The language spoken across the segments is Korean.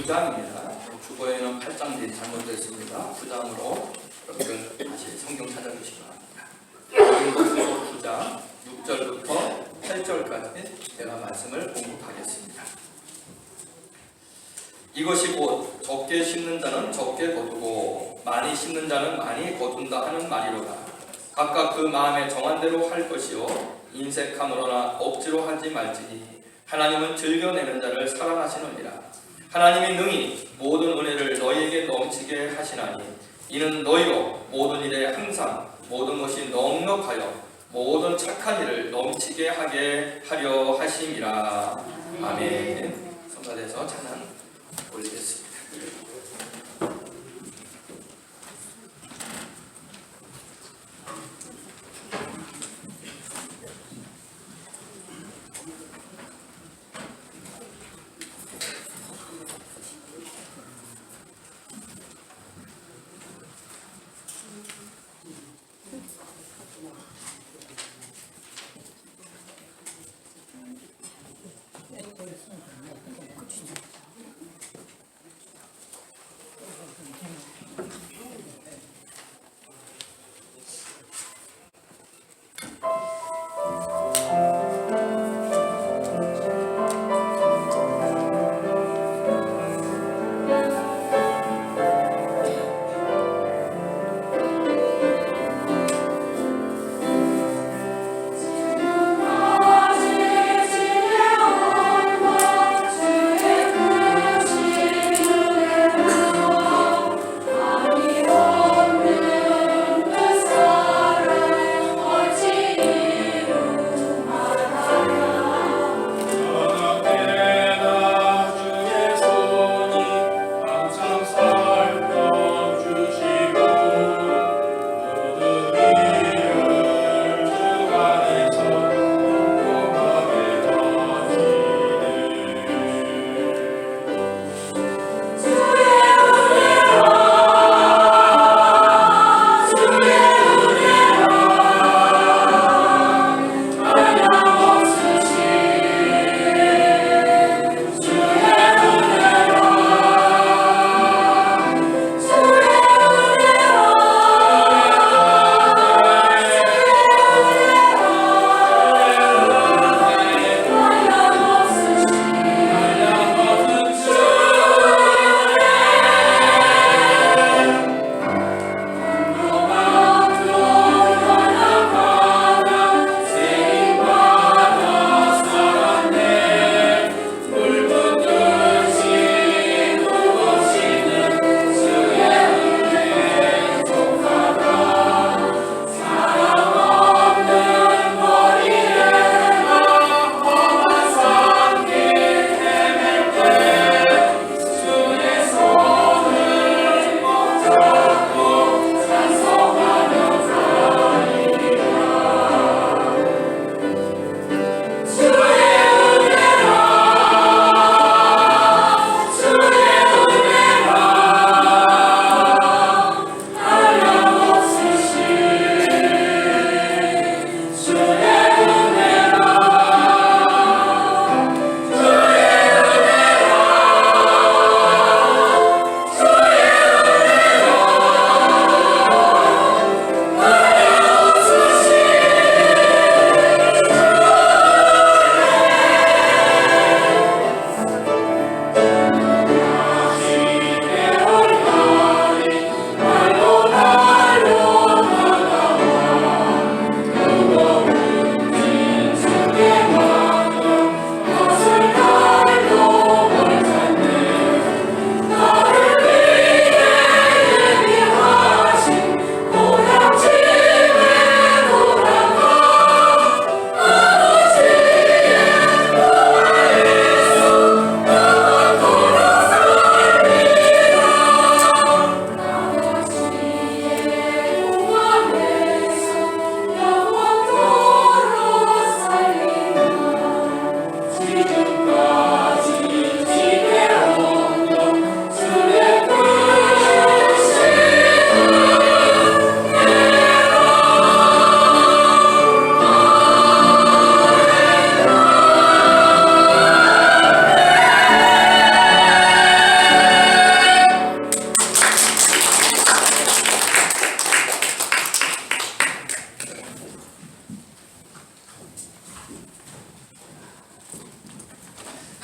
9장입니다. 주보에는 8장들이 잘못됐습니다. 9장으로 여러분들 다시 성경 찾아주시기 바랍니다. 고린도후서 9장 6절부터 8절까지 제가 말씀을 공급하겠습니다. 이것이 곧 적게 심는 자는 적게 거두고 많이 심는 자는 많이 거둔다 하는 말이로다. 각각 그 마음에 정한 대로 할 것이요 인색함으로나 억지로 하지 말지니 하나님은 즐겨내는 자를 사랑하시느니라. 하나님이 능히 모든 은혜를 너희에게 넘치게 하시나니 이는 너희로 모든 일에 항상 모든 것이 넉넉하여 모든 착한 일을 넘치게 하게 하려 하심이라. 아멘. 성가대에서 찬양 올리겠습니다.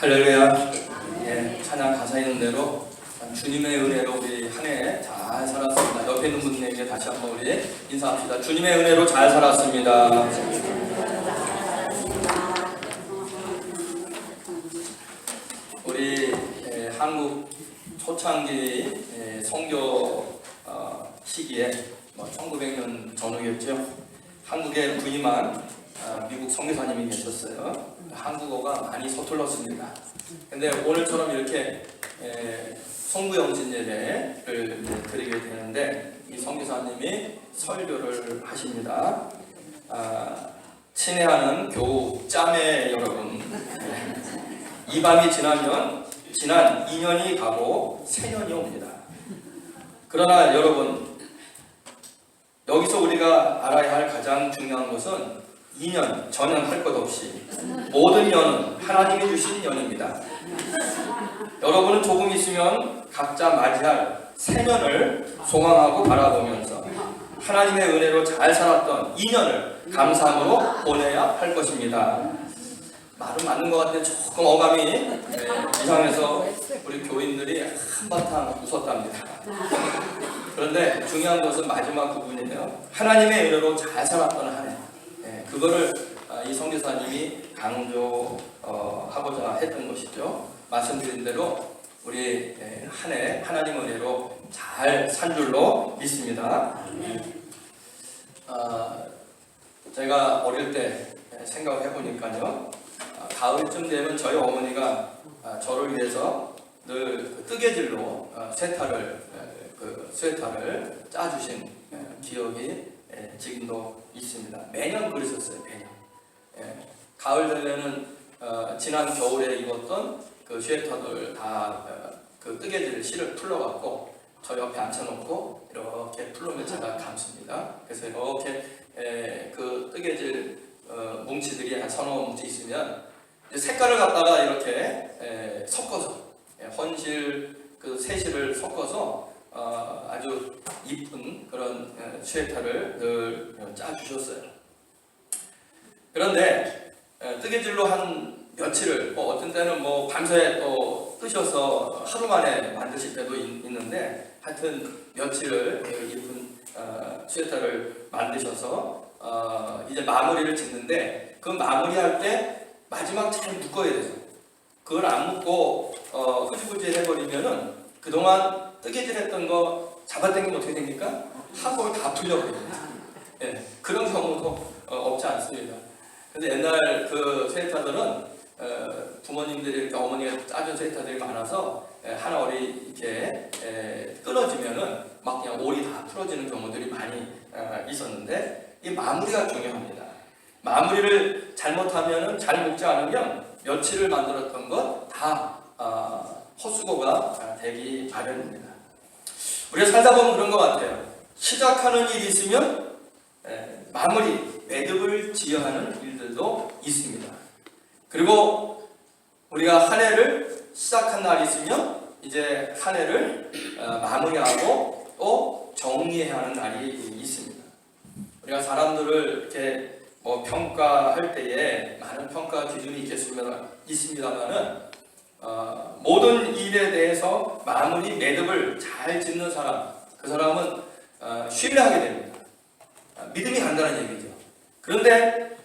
할렐루야. 예, 찬양 가사 있는 대로 주님의 은혜로 우리 한 해 잘 살았습니다. 옆에 있는 분에게 다시 한번 우리 인사합시다. 주님의 은혜로 잘 살았습니다. 우리 한국 초창기 선교 시기에 1900년 전후겠죠. 한국에 부임한 미국 선교사님이 계셨어요. 한국어가 많이 서툴렀습니다. 근데 오늘처럼 이렇게 송구영신 예배를 드리게 되는데 이 선교사님이 설교를 하십니다. 친애하는 교우 짬의 여러분, 이 밤이 지나면 지난 2년이 가고 새년이 옵니다. 그러나 여러분, 여기서 우리가 알아야 할 가장 중요한 것은 2년, 전년 할 것 없이 모든 년은 하나님이 주신 년입니다. 여러분은 조금 있으면 각자 맞이할 새년을 소망하고 바라보면서 하나님의 은혜로 잘 살았던 2년을 감사함으로 보내야 할 것입니다. 말은 맞는 것 같은데 조금 어감이 이상해서 우리 교인들이 한바탕 웃었답니다. 그런데 중요한 것은 마지막 부분이에요. 하나님의 은혜로 잘 살았던 한 해. 그거를 이 선교사님이 강조하고자 했던 것이죠. 말씀드린 대로 우리 한 해 하나님의 은혜로 잘 산 줄로 믿습니다. 제가 어릴 때 생각을 해보니까요, 가을쯤 되면 저희 어머니가 저를 위해서 늘 뜨개질로 스웨터를 짜주신 기억이 지금도 있습니다. 매년 그러셨어요. 매년. 가을 되면은 지난 겨울에 입었던 그 스웨터들 다 그 뜨개질 실을 풀러갖고 저 옆에 앉혀놓고 이렇게 풀로면 제가 감습니다. 그래서 이렇게 그 뜨개질 뭉치들이 한 서너 뭉치 있으면 색깔을 갖다가 이렇게 섞어서 헌실 그 새실을 섞어서 아주 이쁜 그런 스웨터를 늘 짜주셨어요. 그런데 뜨개질로 한 며칠을 어떤 때는 밤새 또 뜨셔서 하루 만에 만드실 때도 있는데 하여튼 며칠을 이쁜 스웨터를 만드셔서 이제 마무리를 짓는데 그 마무리할 때 마지막 잘 묶어야 돼요. 그걸 안 묶고 흐지부지 해버리면은 그동안 뜨개질했던 거 잡아당기면 어떻게 됩니까? 한꺼번에 다 풀려버립니다. 그런 경우도 없지 않습니다. 근데 옛날 그 스웨터들은 부모님들이 이렇게 어머니가 짜준 스웨터들이 많아서 하나 어리 이렇게 끊어지면은 막 그냥 올이 다 풀어지는 경우들이 많이 있었는데 이 마무리가 중요합니다. 마무리를 잘못하면은 잘 묶지 않으면 며칠을 만들었던 것 다 헛수고가 되기 마련입니다. 우리가 살다 보면 그런 것 같아요. 시작하는 일이 있으면 마무리, 매듭을 지어야 하는 일들도 있습니다. 그리고 우리가 한 해를 시작한 날이 있으면 이제 한 해를 마무리하고 또 정리해야 하는 날이 있습니다. 우리가 사람들을 이렇게 평가할 때에 많은 평가 기준이 있습니다만은 모든 일에 대해서 마무리 매듭을 잘 짓는 사람, 그 사람은 신뢰하게 됩니다. 믿음이 간다는 얘기죠. 그런데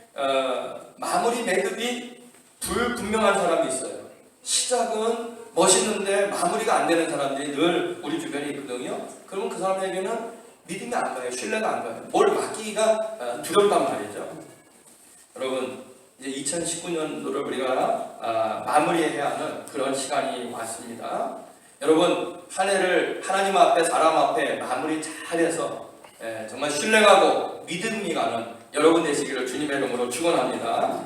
마무리 매듭이 불분명한 사람이 있어요. 시작은 멋있는데 마무리가 안 되는 사람들이 늘 우리 주변에 있거든요. 그러면 그 사람에게는 믿음이 안 가요. 신뢰가 안 가요. 뭘 맡기기가 두렵단 말이죠. 여러분, 이제 2019년도를 우리가 마무리해야 하는 그런 시간이 왔습니다. 여러분, 한 해를 하나님 앞에 사람 앞에 마무리 잘해서 정말 신뢰가고 믿음이 가는 여러분 되시기를 주님의 이름으로 축원합니다.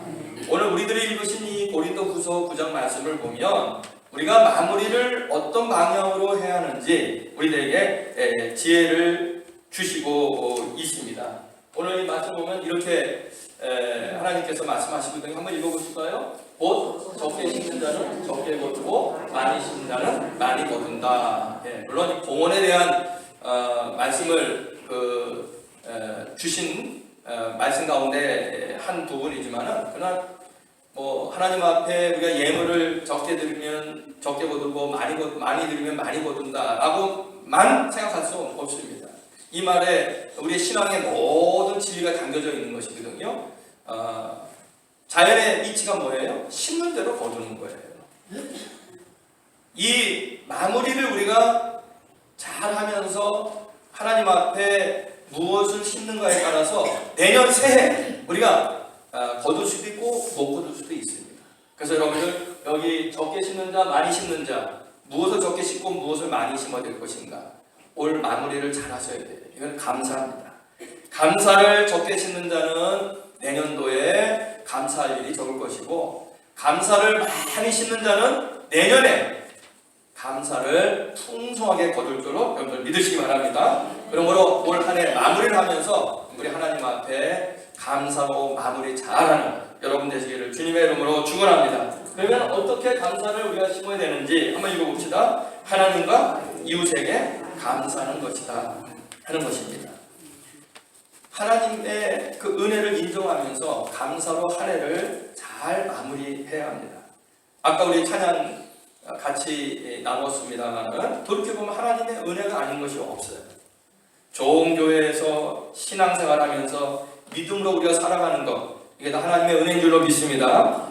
오늘 우리들이 읽으신 이 고린도후서 9장 말씀을 보면 우리가 마무리를 어떤 방향으로 해야 하는지 우리들에게 지혜를 주시고 있습니다. 오늘 이 말씀 보면 이렇게 하나님께서 말씀하시거든요. 한번 읽어보실까요? 곧 적게 심는 자는 적게 거두고 많이 심는 자는 많이 거둔다. 물론 이 봉헌에 대한 말씀을 주신 말씀 가운데 한 부분이지만은 그러나 하나님 앞에 우리가 예물을 적게 드리면 적게 거두고 많이 드리면 많이 거둔다라고만 생각할 수 없습니다. 이 말에 우리의 신앙의 모든 진리가 담겨져 있는 것이거든요. 자연의 이치가 뭐예요? 심는 대로 거두는 거예요. 이 마무리를 우리가 잘하면서 하나님 앞에 무엇을 심는가에 따라서 내년 새해 우리가 거둘 수도 있고 못 거둘 수도 있습니다. 그래서 여러분들 여기 적게 심는 자, 많이 심는 자, 무엇을 적게 심고 무엇을 많이 심어야 될 것인가, 올 마무리를 잘 하셔야 돼요. 이건 감사합니다. 감사를 적게 심는 자는 내년도에 감사할 일이 적을 것이고, 감사를 많이 심는 자는 내년에 감사를 풍성하게 거둘 줄로 여러분들 믿으시기 바랍니다. 그러므로 올 한 해 마무리를 하면서 우리 하나님 앞에 감사로 마무리 잘하는 여러분 되시기를 주님의 이름으로 축원합니다. 그러면 어떻게 감사를 우리가 심어야 되는지 한번 읽어봅시다. 하나님과 이웃에게 감사하는 것이다 하는 것입니다. 하나님의 그 은혜를 인정하면서 감사로 한 해를 잘 마무리해야 합니다. 아까 우리 찬양 같이 나눴습니다만 돌이켜보면 하나님의 은혜가 아닌 것이 없어요. 좋은 교회에서 신앙생활하면서 믿음으로 우리가 살아가는 것, 이게 다 하나님의 은혜인 줄로 믿습니다.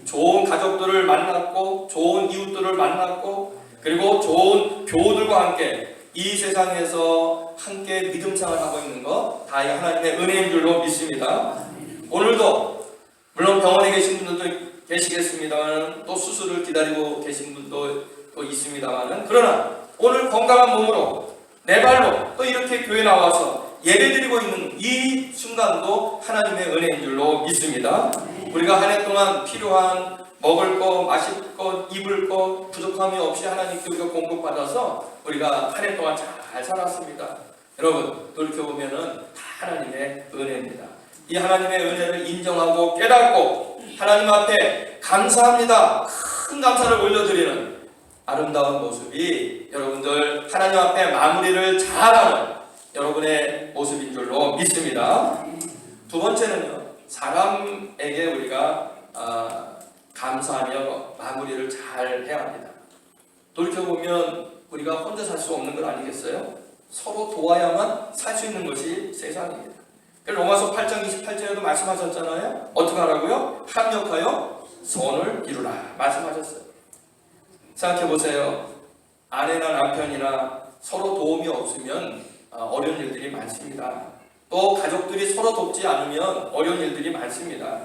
좋은 가족들을 만났고 좋은 이웃들을 만났고 그리고 좋은 교우들과 함께 이 세상에서 함께 믿음 생활하고 있는 것, 다 하나님의 은혜인 줄로 믿습니다. 오늘도 물론 병원에 계신 분들도 계시겠습니다만 또 수술을 기다리고 계신 분도 또 있습니다만, 그러나 오늘 건강한 몸으로 내 발로 또 이렇게 교회 나와서 예배드리고 있는 이 순간도 하나님의 은혜인 줄로 믿습니다. 우리가 한 해 동안 필요한 먹을 거, 마실 거, 입을 거 부족함이 없이 하나님께 우리가 공급받아서 우리가 한 해 동안 잘 살았습니다. 여러분 돌이켜보면은 다 하나님의 은혜입니다. 이 하나님의 은혜를 인정하고 깨닫고 하나님 앞에 감사합니다, 큰 감사를 올려드리는 아름다운 모습이 여러분들 하나님 앞에 마무리를 잘하는 여러분의 모습인 줄로 믿습니다. 두 번째는요, 사람에게 우리가 감사하며 마무리를 잘 해야 합니다. 돌이켜보면 우리가 혼자 살 수 없는 것 아니겠어요? 서로 도와야만 살 수 있는 것이 세상입니다. 로마서 8장 28절에도 말씀하셨잖아요. 어떻게 하라고요? 합력하여 선을 이루라 말씀하셨어요. 생각해보세요. 아내나 남편이나 서로 도움이 없으면 어려운 일들이 많습니다. 또 가족들이 서로 돕지 않으면 어려운 일들이 많습니다.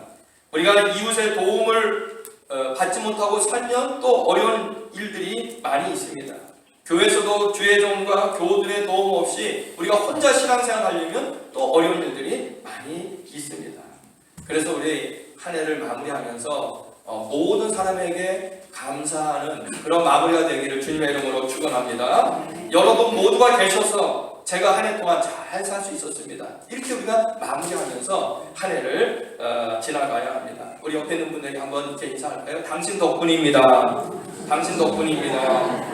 우리가 이웃의 도움을 받지 못하고 살면 또 어려운 일들이 많이 있습니다. 교회에서도 주의종과 교우들의 도움 없이 우리가 혼자 신앙생활 하려면 또 어려운 일들이 많이 있습니다. 그래서 우리 한 해를 마무리하면서 모든 사람에게 감사하는 그런 마무리가 되기를 주님의 이름으로 축원합니다. 여러분 모두가 계셔서 제가 한 해 동안 잘 살 수 있었습니다. 이렇게 우리가 마무리하면서 한 해를 지나가야 합니다. 우리 옆에 있는 분에게 한번 이렇게 인사할까요? 당신 덕분입니다. 당신 덕분입니다.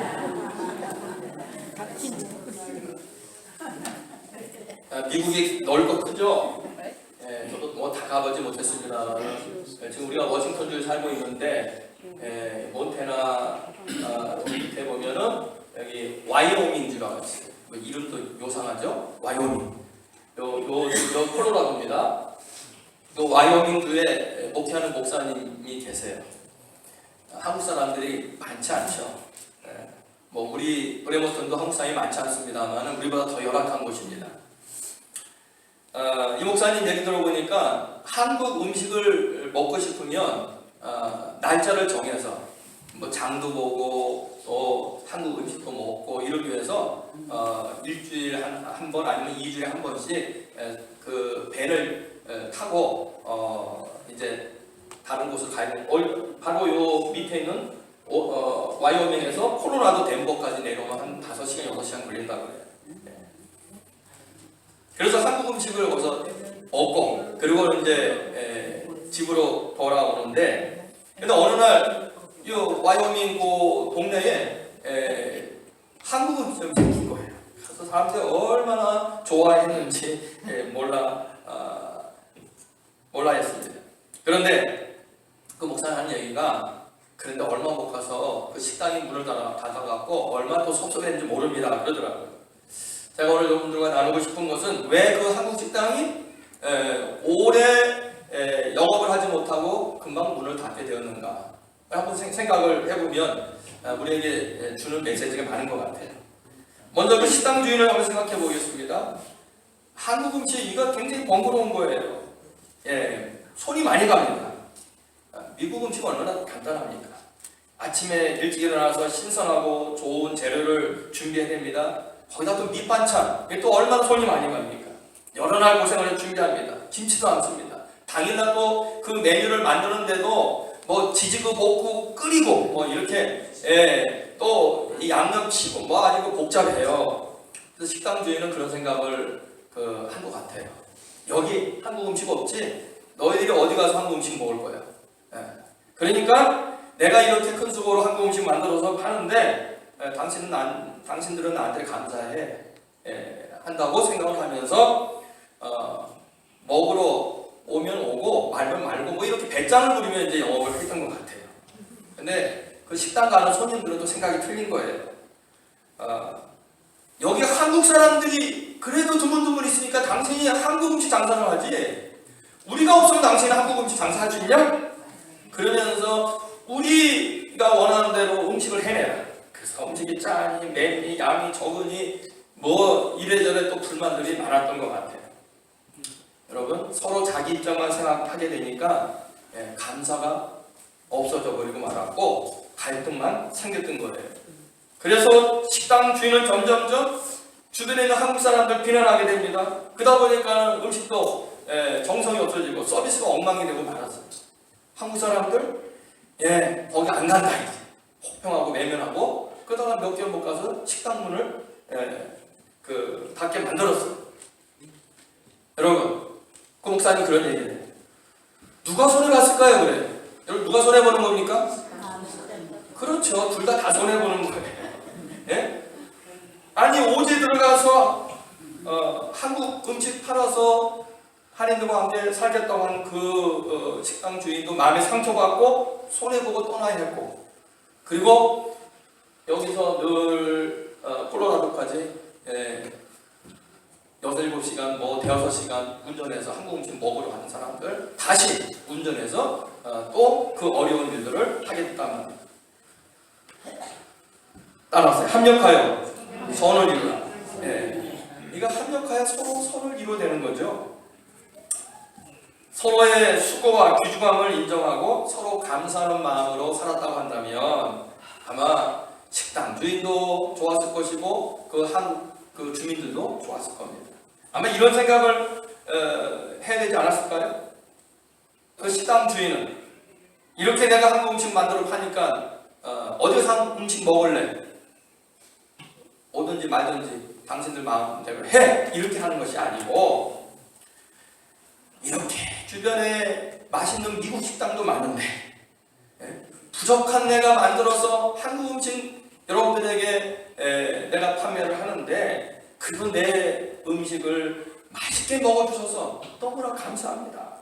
미국이 넓고 크죠? 예, 저도 뭐 다 가보지 못했습니다. 지금 우리가 워싱턴주에 살고 있는데 몬태나 밑에 보면은 여기 와이오밍주가 있어요. 이름도 요상하죠? 와이오밍. 요 콜로라도입니다. 요 와이오밍주에 목회하는 목사님이 계세요. 한국 사람들이 많지 않죠. 뭐 우리 브레모턴도 한국 사람이 많지 않습니다만 우리보다 더 열악한 곳입니다. 이 목사님 얘기 들어보니까 한국 음식을 먹고 싶으면 날짜를 정해서 뭐 장도 보고 또 한국 음식도 먹고 이러기 위해서 일주일에 한 번 아니면 2주에 한 번씩 그 배를 타고 이제 다른 곳을 가야 돼요. 바로 요 밑에 있는 와이오밍에서 콜로라도 덴버까지 내려오면 한 5시간, 6시간 걸린다고 해요. 그래서 한국 음식을 거기서 먹고 그리고 이제 집으로 돌아오는데, 근데 어느 날 이 와이오밍 그 동네에 한국 음식점이 생긴 거예요. 그래서 사람들이 얼마나 좋아했는지 몰라 했습니다. 그런데 그 목사님 하는 얘기가 그런데 얼마 못 가서 그 식당이 문을 닫아갖고 얼마나 또 섭섭했는지 모릅니다 그러더라고요. 제가 오늘 여러분들과 나누고 싶은 것은 왜 그 한국 식당이 오래 영업을 하지 못하고 금방 문을 닫게 되었는가 한번 생각을 해보면 우리에게 주는 메시지가 많은 것 같아요. 먼저 그 식당 주인을 한번 생각해 보겠습니다. 한국 음식 이거 굉장히 번거로운 거예요. 손이 많이 갑니다. 미국 음식은 얼마나 간단합니까? 아침에 일찍 일어나서 신선하고 좋은 재료를 준비해냅니다. 거기다 또 밑반찬, 이게 또 얼마나 손이 많이 갑니까? 여러 날 고생을 준비합니다. 김치도 안 씁니다. 당일날 또 그 메뉴를 만드는데도 뭐 지지고 볶고 끓이고 뭐 이렇게 또 이 양념 치고 뭐 아니고 복잡해요. 그래서 식당 주인은 그런 생각을 한 것 같아요. 여기 한국 음식 없지? 너희들이 어디 가서 한국 음식 먹을 거야? 그러니까 내가 이렇게 큰 수고로 한국 음식 만들어서 파는데 당신들은 나한테 감사해 한다고 생각을 하면서 먹으러 오면 오고 말면 말고 뭐 이렇게 배짱을 부리면 이제 영업을 했던 것 같아요. 근데 그 식당 가는 손님들은 또 생각이 틀린 거예요. 여기 한국 사람들이 그래도 드문드문 있으니까 당신이 한국 음식 장사를 하지 우리가 없으면 당신이 한국 음식 장사할 수 있냐? 그러면서 우리가 원하는 대로 음식을 해내라. 그래서 음식이 짜니 맵니 양이 적으니 뭐 이래저래 또 불만들이 많았던 것 같아요. 여러분 서로 자기 입장만 생각하게 되니까 감사가 없어져 버리고 말았고 갈등만 생겼던 거예요. 그래서 식당 주인은 점점점 주변에 있는 한국 사람들 비난하게 됩니다. 그러다 보니까 음식도 정성이 없어지고 서비스가 엉망이 되고 말았어요. 한국 사람들 거기 안 간다 이제 혹평하고 외면하고 그러다가 몇 개월 못 가서 식당 문을 닫게 만들었어요. 여러분 그 목사님 그런 얘기를 해요. 누가 손해 봤을까요? 그래. 여러분 누가 손해 보는 겁니까? 그렇죠. 둘 다 손해 보는 거예요. 아니 오지 들어가서 한국 음식 팔아서 한인들과 함께 살겠다고 하는 그 식당 주인도 마음에 상처받고 손해보고 떠나야 했고 그리고 여기서 늘 콜로라도까지 6-7시간 뭐 대여섯 시간 운전해서 한국 음식 먹으러 가는 사람들 다시 운전해서 또 그 어려운 일들을 하겠다는 따라서 합력하여 선을 이루라. 이거 합력하여 서로 선을 이루어내는 거죠. 서로의 수고와 귀중함을 인정하고 서로 감사하는 마음으로 살았다고 한다면 아마 식당 주인도 좋았을 것이고 그 주민들도 좋았을 겁니다. 아마 이런 생각을 해야 되지 않았을까요? 그 식당 주인은 이렇게 내가 한국 음식 만들어 파니까 어디 가서 음식 먹을래? 오든지 말든지 당신들 마음대로 해! 이렇게 하는 것이 아니고 이렇게 주변에 맛있는 미국 식당도 많은데 부족한 내가 만들어서 한국 음식 여러분들에게 내가 판매를 하는데 그래도 내 음식을 맛있게 먹어주셔서 너무나 감사합니다.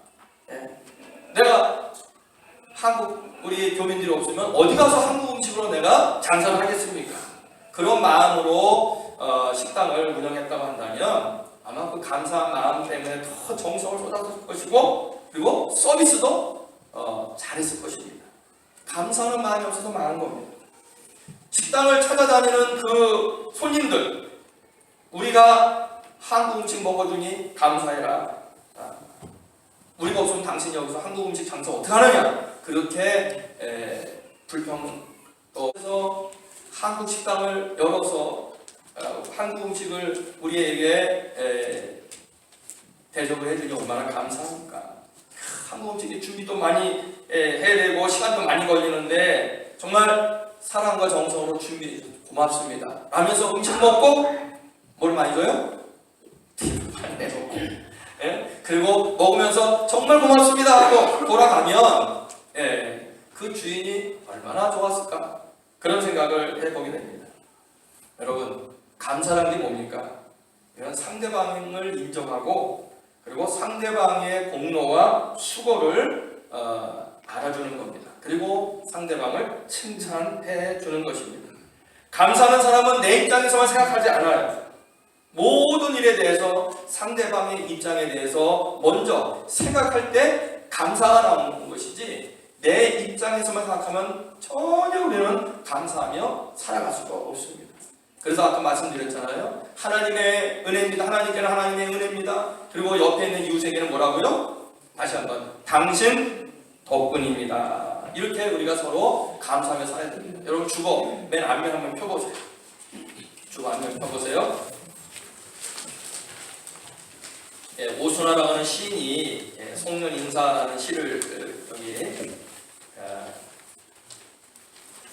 내가 한국 우리 교민들이 없으면 어디 가서 한국 음식으로 내가 장사를 하겠습니까? 그런 마음으로 식당을 운영했다고 한다면 아마 그 감사한 마음 때문에 더 정성을 쏟았을 것이고 그리고 서비스도 잘했을 것입니다. 감사하는 마음이 없어서 망한 겁니다. 식당을 찾아다니는 그 손님들 우리가 한국 음식 먹어주니 감사해라. 우리가 없으면 당신이 여기서 한국 음식 장사 어떻게 하느냐 그렇게 불평도 해서 한국 식당을 열어서 한국 음식을 우리에게 대접을 해주니 얼마나 감사합니까? 한국 음식이 준비도 많이 해야 되고 시간도 많이 걸리는데 정말 사랑과 정성으로 준비해 주셔서 고맙습니다 라면서 음식 먹고 뭘 많이 줘요? 팁을 많이 내놓고 그리고 먹으면서 정말 고맙습니다 하고 돌아가면 그 주인이 얼마나 좋았을까 그런 생각을 해보게 됩니다. 여러분 감사라는 게 뭡니까? 이런 상대방을 인정하고 그리고 상대방의 공로와 수고를 알아주는 겁니다. 그리고 상대방을 칭찬해 주는 것입니다. 감사하는 사람은 내 입장에서만 생각하지 않아요. 모든 일에 대해서 상대방의 입장에 대해서 먼저 생각할 때 감사가 나오는 것이지, 내 입장에서만 생각하면 전혀 우리는 감사하며 살아갈 수가 없습니다. 그래서 아까 말씀드렸잖아요. 하나님의 은혜입니다. 하나님께는 하나님의 은혜입니다. 그리고 옆에 있는 이웃에게는 뭐라고요? 다시 한번, 당신 덕분입니다. 이렇게 우리가 서로 감사하며 살아야 됩니다. 여러분 주보 맨 앞면 한번 펴보세요. 주보 앞면 펴보세요. 오순화라고 하는 시인이 송년인사라는 시를 여기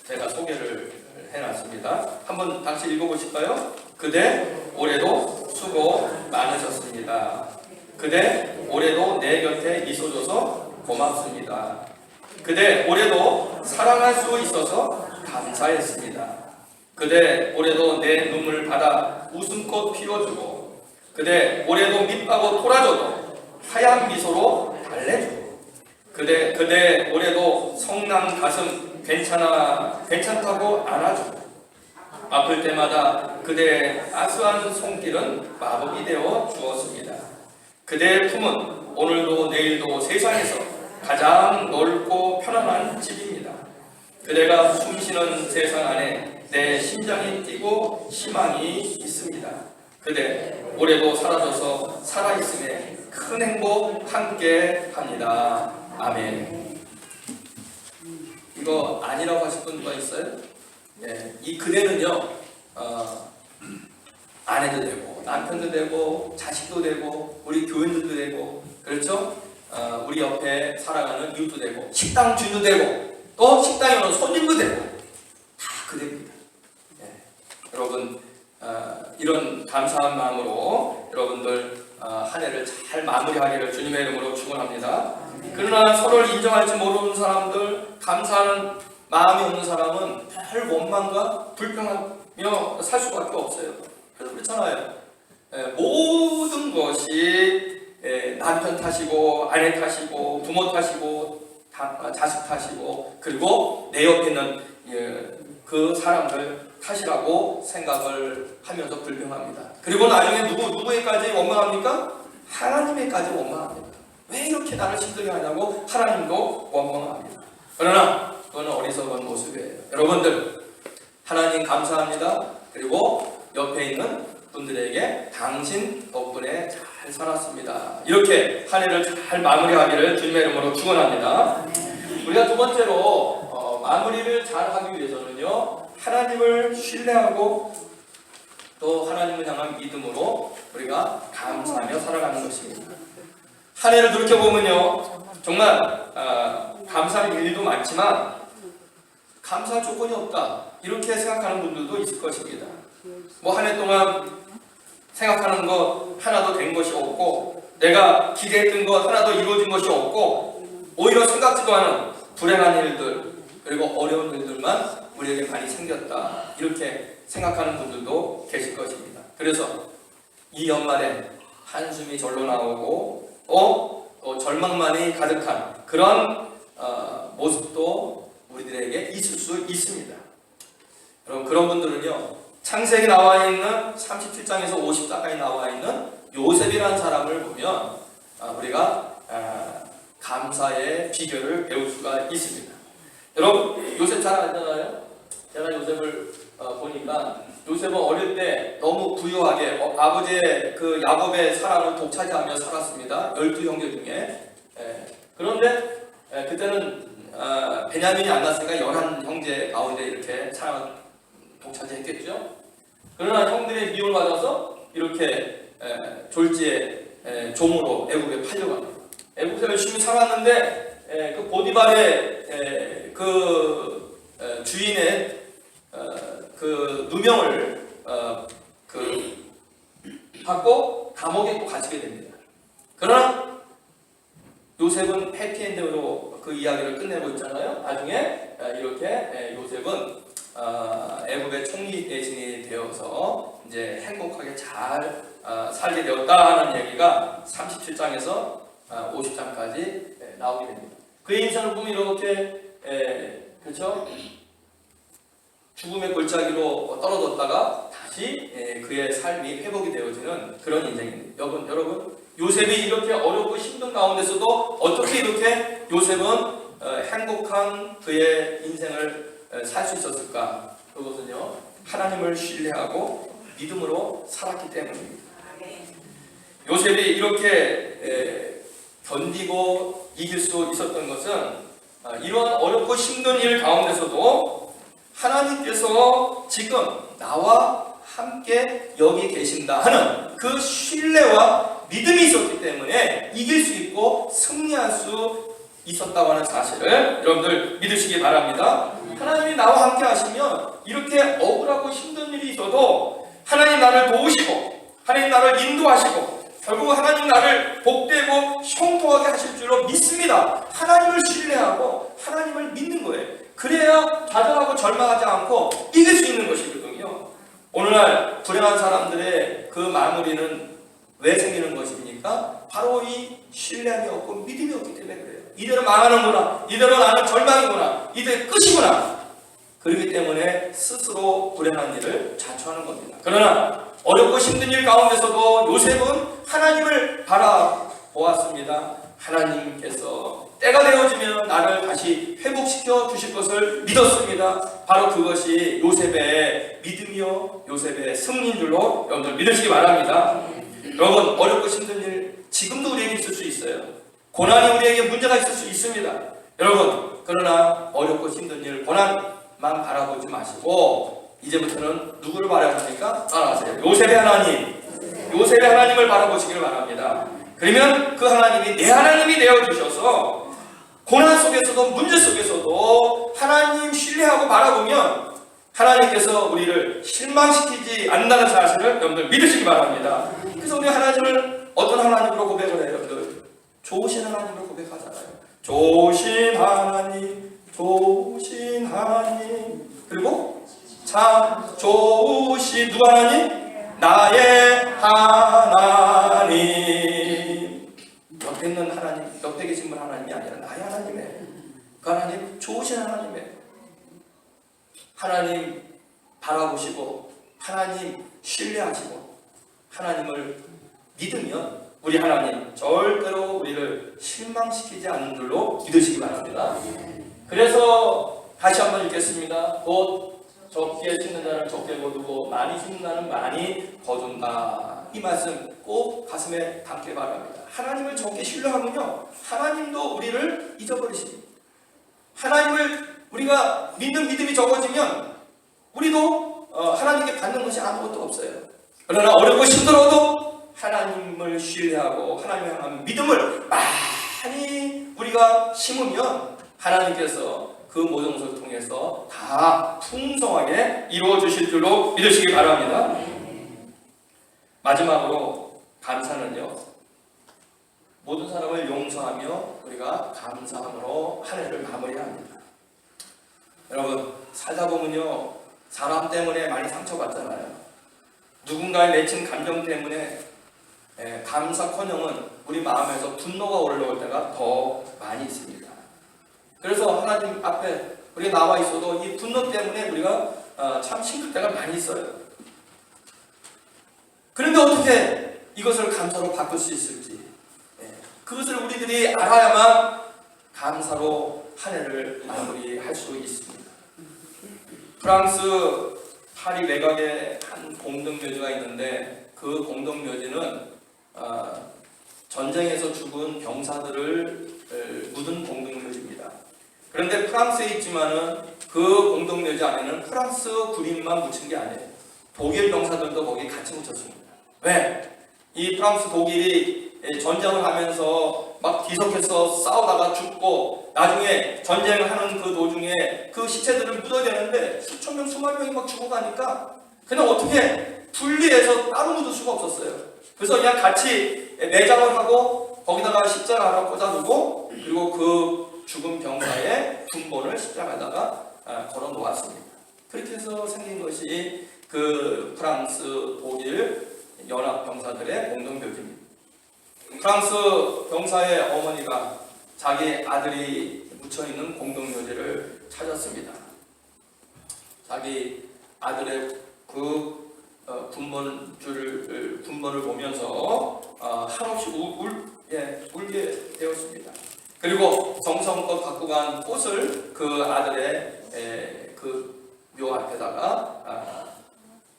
제가 소개를 해놨습니다. 한번 다시 읽어보실까요? 그대 올해도 수고 많으셨습니다. 그대 올해도 내 곁에 있어줘서 고맙습니다. 그대 올해도 사랑할 수 있어서 감사했습니다. 그대 올해도 내 눈물 받아 웃음꽃 피워주고, 그대 올해도 밑바고 돌아줘도 하얀 미소로 달래주고, 그대 올해도 성난 가슴 괜찮다고 안아주고, 아플 때마다 그대의 따스한 손길은 마법이 되어 주었습니다. 그대의 품은 오늘도 내일도 세상에서 가장 넓고 편안한 집입니다. 그대가 숨쉬는 세상 안에 내 심장이 뛰고 희망이 있습니다. 그대 올해도 사라져서 살아있음에 큰 행복 함께 합니다. 아멘. 이거 아니라고 하실 분 누가 있어요? 네, 이 그대는요, 아내도 되고 남편도 되고 자식도 되고 우리 교인들도 되고, 그렇죠? 우리 옆에 살아가는 이웃도 되고 식당 주인도 되고 또 식당에 오는 손님도 되고 다 그대입니다. 네. 여러분 이런 감사한 마음으로 여러분들 한 해를 잘 마무리하기를 주님의 이름으로 축원합니다. 그러나 서로를 인정할지 모르는 사람들, 감사하는 마음이 없는 사람은 별 원망과 불평하며 살 수밖에 없어요. 그래서 그렇잖아요. 모든 것이 남편 탓이고 아내 탓이고 부모 탓이고 자식 탓이고, 그리고 내 옆에 있는 그 사람들 탓이라고 생각을 하면서 불평합니다. 그리고 나중에 누구에까지 원망합니까? 하나님에까지 원망합니다. 왜 이렇게 나를 힘들게 하냐고 하나님도 원망합니다. 그러나 그거는 어리석은 모습이에요. 여러분들 하나님 감사합니다. 그리고 옆에 있는 분들에게 당신 덕분에 잘 살았습니다. 이렇게 한 해를 잘 마무리하기를 주님의 이름으로 축원합니다. 우리가 두 번째로 마무리를 잘 하기 위해서는요, 하나님을 신뢰하고 또 하나님을 향한 믿음으로 우리가 감사하며 살아가는 것입니다. 한 해를 돌이켜보면요, 정말 감사할 일도 많지만 감사할 조건이 없다 이렇게 생각하는 분들도 있을 것입니다. 뭐 한 해 동안 생각하는 것 하나도 된 것이 없고, 내가 기대했던 것 하나도 이루어진 것이 없고, 오히려 생각지도 않은 불행한 일들 그리고 어려운 일들만 우리에게 많이 생겼다 이렇게 생각하는 분들도 계실 것입니다. 그래서 이 연말에 한숨이 절로 나오고 또 절망만이 가득한 그런 모습도 우리들에게 있을 수 있습니다. 여러분 그런 분들은요, 창세기 나와 있는 37장에서 50장까지 나와 있는 요셉이라는 사람을 보면 우리가 감사의 비결을 배울 수가 있습니다. 여러분 요셉 잘 알잖아요. 제가 요셉을 보니까 요셉은 어릴 때 너무 부유하게 아버지의 그 야곱의 사랑을 독차지하며 살았습니다. 12형제 중에. 그런데 그때는 베냐민이 안 났으니까 11형제 가운데 이렇게 사랑을 독차지했겠죠. 그러나 형들의 미움을 받아서 이렇게 졸지의 종으로 애국에 팔려갑니다. 애국에서 열심히 살았는데 그 보디발의 그 주인의 그 누명을 받고 감옥에 또 갇히게 됩니다. 그러나 요셉은 해피엔드로 그 이야기를 끝내고 있잖아요. 나중에 이렇게 요셉은 애굽의 총리 대신이 되어서 이제 행복하게 잘 살게 되었다 하는 얘기가 37장에서 50장까지 나오게 됩니다. 그의 인생을 보면 이렇게 그렇죠? 죽음의 골짜기로 떨어졌다가 다시 그의 삶이 회복이 되어지는 그런 인생입니다. 여러분 요셉이 이렇게 어렵고 힘든 가운데서도 어떻게 이렇게 요셉은 행복한 그의 인생을 살 수 있었을까? 그것은요, 하나님을 신뢰하고 믿음으로 살았기 때문입니다. 요셉이 이렇게 견디고 이길 수 있었던 것은 이러한 어렵고 힘든 일 가운데서도 하나님께서 지금 나와 함께 여기 계신다 하는 그 신뢰와 믿음이 있었기 때문에 이길 수 있고 승리할 수 있었다고 하는 사실을 여러분들 믿으시기 바랍니다. 하나님이 나와 함께 하시면 이렇게 억울하고 힘든 일이 있어도 하나님 나를 도우시고 하나님 나를 인도하시고 결국 하나님 나를 복되고 형통하게 하실 줄로 믿습니다. 하나님을 신뢰하고 하나님을 믿는 거예요. 그래야 좌절하고 절망하지 않고 이길 수 있는 것이거든요. 오늘날 불행한 사람들의 그 마무리는 왜 생기는 것입니까? 바로 이 신뢰함이 없고 믿음이 없기 때문에 그래요. 이대로 망하는구나, 이대로 나는 절망이구나, 이대로 끝이구나. 그렇기 때문에 스스로 불행한 일을 자초하는 겁니다. 그러나 어렵고 힘든 일 가운데서도 요셉은 하나님을 바라보았습니다. 하나님께서 때가 되어지면 나를 다시 회복시켜 주실 것을 믿었습니다. 바로 그것이 요셉의 믿음이요 요셉의 승리인 줄로 여러분들 믿으시기 바랍니다. 여러분 어렵고 힘든 일 지금도 우리에게 있을 수 있어요. 고난이 우리에게 문제가 있을 수 있습니다. 여러분 그러나 어렵고 힘든 일 고난만 바라보지 마시고 이제부터는 누구를 바라야 합니까? 따라하세요. 요셉의 하나님, 요셉의 하나님을 바라보시기를 바랍니다. 그러면 그 하나님이 내 하나님이 되어주셔서 고난 속에서도 문제 속에서도 하나님 신뢰하고 바라보면 하나님께서 우리를 실망시키지 않는다는 사실을 여러분들 믿으시기 바랍니다. 그래서 우리 하나님을 어떤 하나님으로 고백을 해요? 여러분들 좋으신 하나님으로 고백하잖아요. 좋으신 하나님, 좋으신 하나님, 그리고 참 좋으신 누구 하나님? 나의 하나님. 옆에 있는 하나님, 옆에 계신 분 하나님이 아니라 나의 하나님이에요. 그 하나님 좋으신 하나님이에요. 하나님 바라보시고 하나님 신뢰하시고 하나님을 믿으면 우리 하나님 절대로 우리를 실망시키지 않는 줄로 믿으시기 바랍니다. 그래서 다시 한번 읽겠습니다. 곧 적게 심는 자는 적게 거두고 많이 심는 자는 많이 거둔다. 이 말씀 꼭 가슴에 담기 바랍니다. 하나님을 적게 신뢰하면요 하나님도 우리를 잊어버리십니다. 하나님을 우리가 믿는 믿음이 적어지면 우리도 하나님께 받는 것이 아무것도 없어요. 그러나 어렵고 힘들어도 하나님을 신뢰하고 하나님을 향한 믿음을 많이 우리가 심으면 하나님께서 그 모든 것을 통해서 다 풍성하게 이루어 주실 줄로 믿으시기 바랍니다. 마지막으로 감사는요 모든 사람을 용서하며 우리가 감사함으로 한 해를 마무리합니다. 여러분 살다 보면요 사람 때문에 많이 상처받잖아요. 누군가의 맺힌 감정 때문에 감사커녕은 우리 마음에서 분노가 올라올 때가 더 많이 있습니다. 그래서 하나님 앞에 우리가 나와 있어도 이 분노 때문에 우리가 참 힘들 때가 많이 있어요. 그런데 어떻게 이것을 감사로 바꿀 수 있을지 그것을 우리들이 알아야만 감사로 한 해를 마무리할 수 있습니다. 프랑스 파리 외곽에 한 공동묘지가 있는데 그 공동묘지는 전쟁에서 죽은 병사들을 묻은 공동묘지입니다. 그런데 프랑스에 있지만은 그 공동묘지 안에는 프랑스 군인만 묻힌 게 아니에요. 독일 병사들도 거기 같이 묻혔습니다. 왜? 이 프랑스 독일이 전쟁을 하면서 막 뒤섞여서 싸우다가 죽고 나중에 전쟁을 하는 그 도중에 그 시체들을 묻어야 되는데 수천 명, 수만 명이 막 죽어가니까 그냥 어떻게 분리해서 따로 묻을 수가 없었어요. 그래서 그냥 같이 매장을 하고 거기다가 십자가 하나 꽂아두고 그리고 그 죽은 병사의 군번을 십자가에다가 걸어 놓았습니다. 그렇게 해서 생긴 것이 그 프랑스 독일 연합 병사들의 공동묘지입니다. 프랑스 병사의 어머니가 자기 아들이 묻혀있는 공동묘지를 찾았습니다. 자기 아들의 그 군번을 보면서 한없이 울게 되었습니다. 그리고 정성껏 갖고 간 꽃을 그 아들의 그 묘 앞에다가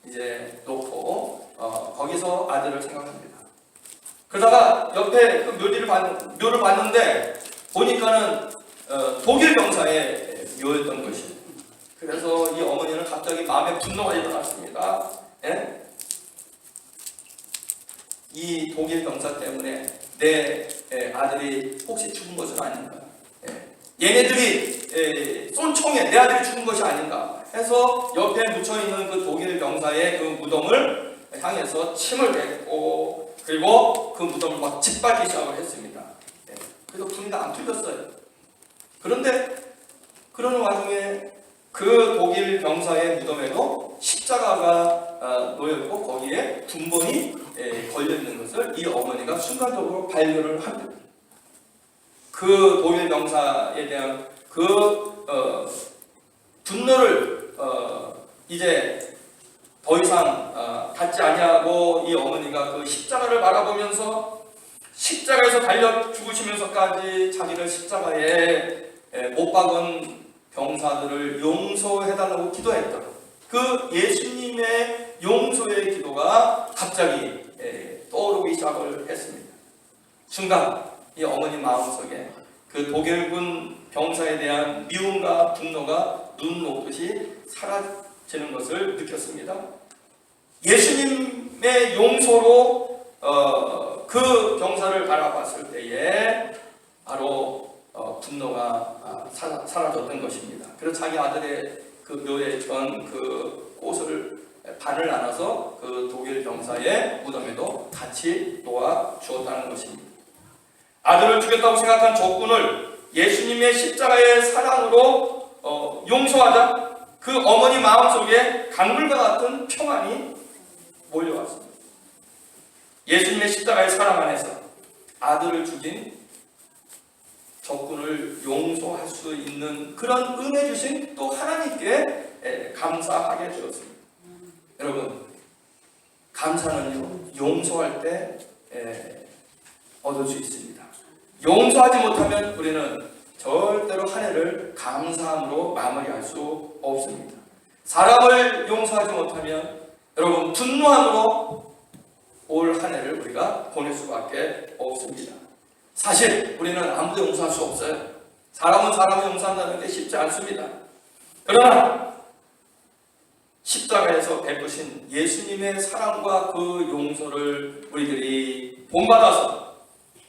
이제 놓고 거기서 아들을 생각합니다. 그러다가 옆에 그 묘를 봤는데 보니까는 독일 병사의 묘였던 것이에요. 그래서 이 어머니는 갑자기 마음에 분노가 일어났습니다. 예? 이 독일 병사 때문에 내 아들이 혹시 죽은 것은 아닌가? 얘네들이 쏜 총에 내 아들이 죽은 것이 아닌가? 해서 옆에 묻혀있는 그 독일 병사의 그 무덤을 향해서 침을 뱉고 그리고 그 무덤을 막 짓밟기 시작을 했습니다. 그래서 분위기가 안 풀렸어요. 그런데 그러는 와중에 그 독일 병사의 무덤에도 십자가가 놓여있고 거기에 군번이 걸려있는 것을 이 어머니가 순간적으로 발견을 합니다. 그 독일 병사에 대한 그 분노를 이제 더 이상 갖지 아니하고 이 어머니가 그 십자가를 바라보면서 십자가에서 달려 죽으시면서까지 자기를 십자가에 못 박은 병사들을 용서해달라고 기도했던 그 예수님의 용서의 기도가 갑자기 떠오르기 시작을 했습니다. 순간 이 어머니 마음속에 그 독일군 병사에 대한 미움과 분노가 눈 녹듯이 사라지는 것을 느꼈습니다. 예수님의 용서로 그 병사를 바라봤을 때에 바로 분노가 사라졌던 것입니다. 그래서 자기 아들의 그 묘에 있던 그 꽃을 반을 나눠서 그 독일 병사의 무덤에도 같이 놓아 주었다는 것입니다. 아들을 죽였다고 생각한 적군을 예수님의 십자가의 사랑으로 용서하자 그 어머니 마음속에 강물과 같은 평안이 몰려왔습니다. 예수님의 십자가의 사랑 안에서 아들을 죽인 적군을 용서할 수 있는 그런 은혜 주신 또 하나님께 감사하게 되었습니다. 여러분, 감사는요 용서할 때 얻을 수 있습니다. 용서하지 못하면 우리는 절대로 한 해를 감사함으로 마무리할 수 없습니다. 사람을 용서하지 못하면 여러분 분노함으로 올 한 해를 우리가 보낼 수밖에 없습니다. 사실 우리는 아무도 용서할 수 없어요. 사람은 사람을 용서한다는 게 쉽지 않습니다. 그러나 십자가에서 베푸신 예수님의 사랑과 그 용서를 우리들이 본받아서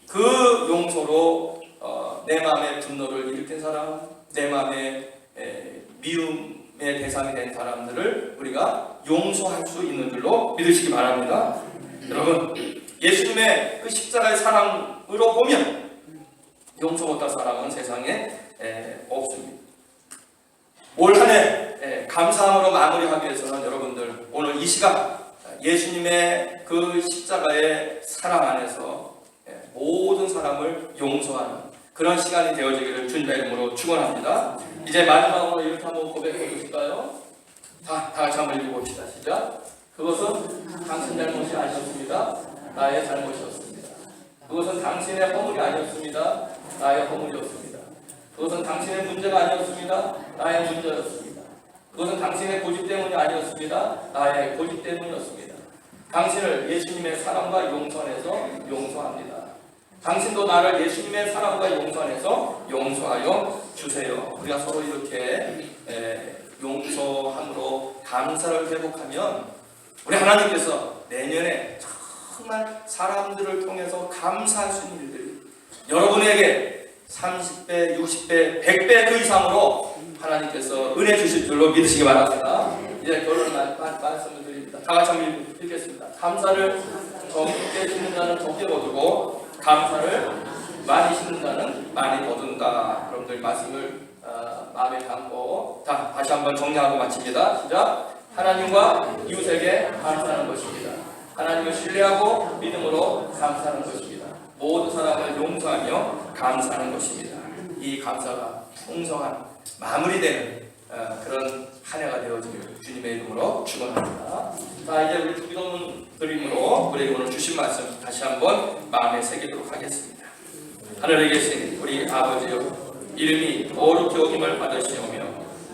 그 용서로 내 마음의 분노를 일으킨 사람, 내 마음의 미움의 대상이 된 사람들을 우리가 용서할 수 있는 줄로 믿으시기 바랍니다. 여러분, 예수님의 그 십자가의 사랑으로 보면 용서 못할 사람은 세상에 없습니다. 올 한 해 감사함으로 마무리하기 위해서는 여러분들 오늘 이 시간 예수님의 그 십자가의 사랑 안에서 모든 사람을 용서하는 그런 시간이 되어지기를 주님의 이름으로 축원합니다. 이제 마지막으로 이렇게 한번 고백해 보실까요? 다 같이 한번 읽어봅시다. 시작. 그것은 당신 잘못이 아니었습니다. 나의 잘못이었습니다. 그것은 당신의 허물이 아니었습니다. 나의 허물이었습니다. 그것은 당신의 문제가 아니었습니다. 나의 문제였습니다. 그것은 당신의 고집 때문이 아니었습니다. 나의 고집 때문이었습니다. 당신을 예수님의 사랑과 용서 안에서 용서합니다. 당신도 나를 예수님의 사랑과 용서 안에서 용서하여 주세요. 우리가 서로 이렇게 용서함으로 감사를 회복하면 우리 하나님께서 내년에 정말 사람들을 통해서 감사할 수 있는 일들이 여러분에게 30배, 60배, 100배 그 이상으로 하나님께서 은혜 주실 줄로 믿으시기 바랍니다. 이제 결론 말씀을 드립니다. 다 같이 한번 읽겠습니다. 감사를 적게 심는 자는 적게 거두고 감사를 많이 심는 자는 많이 거둔다. 여러분들 말씀을 마음에 담고 다시 한번 정리하고 마칩니다. 시작. 하나님과 이웃에게 감사하는 것입니다. 하나님을 신뢰하고 믿음으로 감사하는 것입니다. 모든 사람을 용서하며 감사하는 것입니다. 이 감사가 풍성한 마무리되는 그런 한 해가 되어지기를 주님의 이름으로 축원합니다. 자, 이제 우리 주기도문 드림으로 우리에게 오늘 주신 말씀 다시 한번 마음에 새기도록 하겠습니다. 하늘에 계신 우리 아버지여, 이름이 거룩히 여김을 받으시오며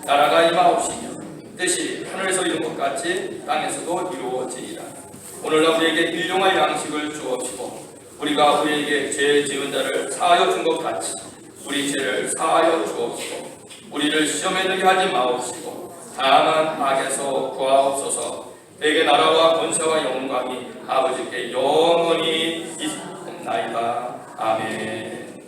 나라가 임하옵시며 뜻이 하늘에서 이룬 것 같이 땅에서도 이루어지이다. 오늘날 우리에게 일용할 양식을 주옵시고 우리가 우리에게 죄 지은 자를 사하여 준 것 같이 우리 죄를 사하여 주옵시고 우리를 시험에 들게 하지 마옵시고 다만 악에서 구하옵소서. 내게 나라와 권세와 영광이 아버지께 영원히 있나이다. 아멘.